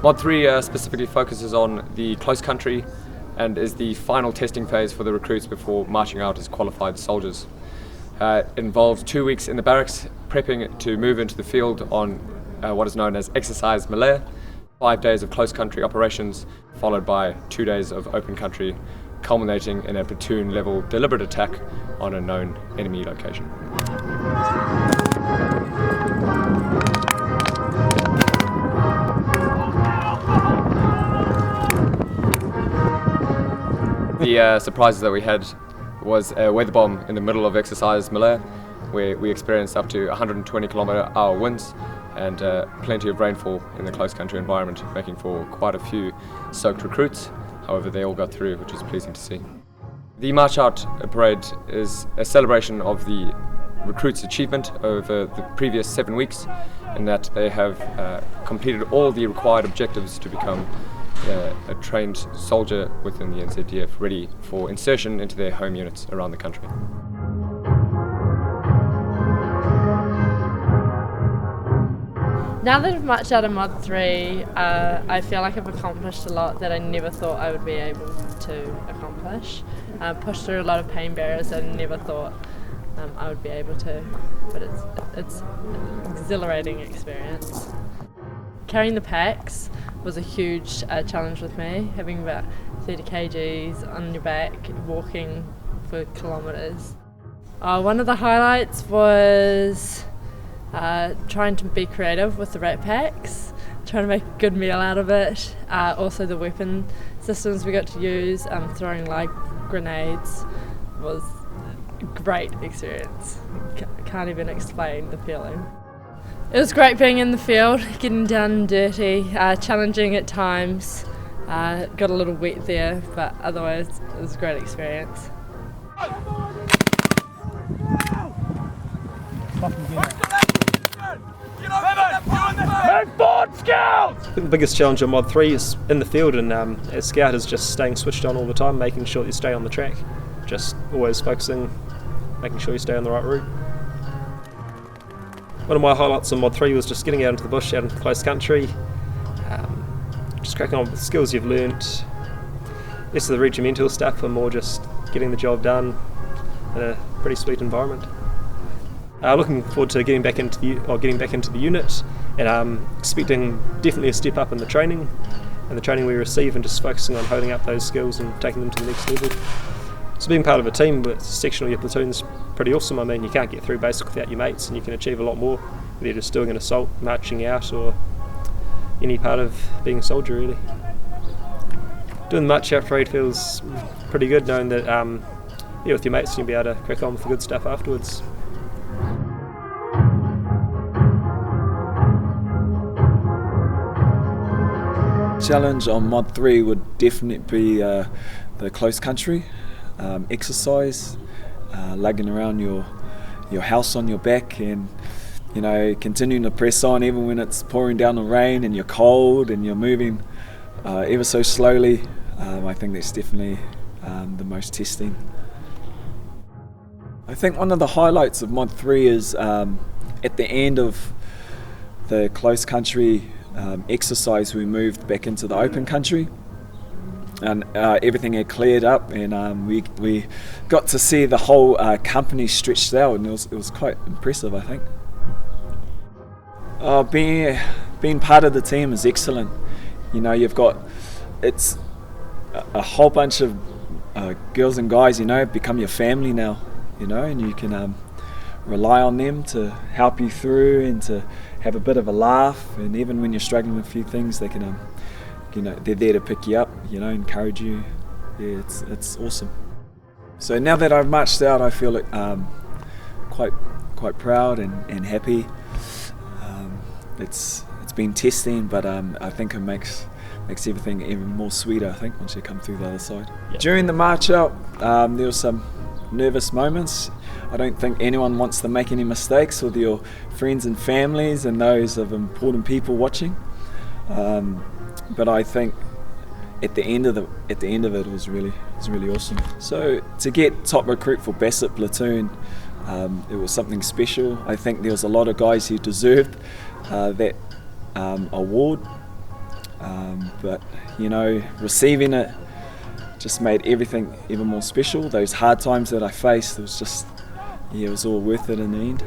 Mod 3 specifically focuses on the close country and is the final testing phase for the recruits before marching out as qualified soldiers. It involves 2 weeks in the barracks prepping to move into the field on what is known as Exercise Malaya, 5 days of close country operations followed by 2 days of open country, culminating in a platoon level deliberate attack on a known enemy location. The surprises that we had was a weather bomb in the middle of Exercise Malaya, where we experienced up to 120 km/h winds and plenty of rainfall in the close country environment, making for quite a few soaked recruits. However, they all got through, which is pleasing to see. The March Out Parade is a celebration of the recruits' achievement over the previous 7 weeks, in that they have completed all the required objectives to become a trained soldier within the NZDF, ready for insertion into their home units around the country. Now that I've marched out of Mod 3, I feel like I've accomplished a lot that I never thought I would be able to accomplish. Pushed through a lot of pain barriers that I never thought I would be able to, but it's an exhilarating experience. Carrying the packs was a huge challenge with me, having about 30 kgs on your back, walking for kilometres. One of the highlights was trying to be creative with the rat packs, trying to make a good meal out of it. Also the weapon systems we got to use, throwing live grenades was a great experience. Can't even explain the feeling. It was great being in the field, getting down and dirty, challenging at times. Got a little wet there, but otherwise it was a great experience. I think the biggest challenge on Mod 3 is in the field, and as Scout is just staying switched on all the time, making sure you stay on the track, just always focusing, making sure you stay on the right route. One of my highlights on Mod 3 was just getting out into the bush, out into the close country, just cracking on with the skills you've learnt. Less of the regimental stuff and more just getting the job done in a pretty sweet environment. Looking forward to getting back into the unit, and expecting definitely a step up in the training we receive, and just focusing on holding up those skills and taking them to the next level. So being part of a team with section or your platoon's pretty awesome. I mean, you can't get through basic without your mates, and you can achieve a lot more whether you're just doing an assault, marching out, or any part of being a soldier really. Doing the march out parade feels pretty good, knowing that with your mates you'll be able to crack on with the good stuff afterwards. Challenge on Mod 3 would definitely be the close country exercise, lugging around your house on your back, and continuing to press on even when it's pouring down the rain and you're cold and you're moving ever so slowly. I think that's definitely the most testing. I think one of the highlights of Mod 3 is at the end of the close country exercise, we moved back into the open country, and everything had cleared up, and we got to see the whole company stretched out, and it was quite impressive, I think. Being part of the team is excellent. It's a whole bunch of girls and guys, become your family now, and you can rely on them to help you through and to have a bit of a laugh, and even when you're struggling with a few things, they can they're there to pick you up, encourage you. Yeah, it's awesome. So now that I've marched out, I feel quite proud and happy. It's been testing, but I think it makes everything even more sweeter, I think, once you come through the other side. Yep. During the march out, there were some nervous moments. I don't think anyone wants to make any mistakes with your friends and families and those of important people watching. But I think at the end of it was really awesome. So to get top recruit for Bassett platoon, it was something special. I think there was a lot of guys who deserved that award. but you know, receiving it just made everything even more special. Those hard times that I faced, it was just, yeah, it was all worth it in the end.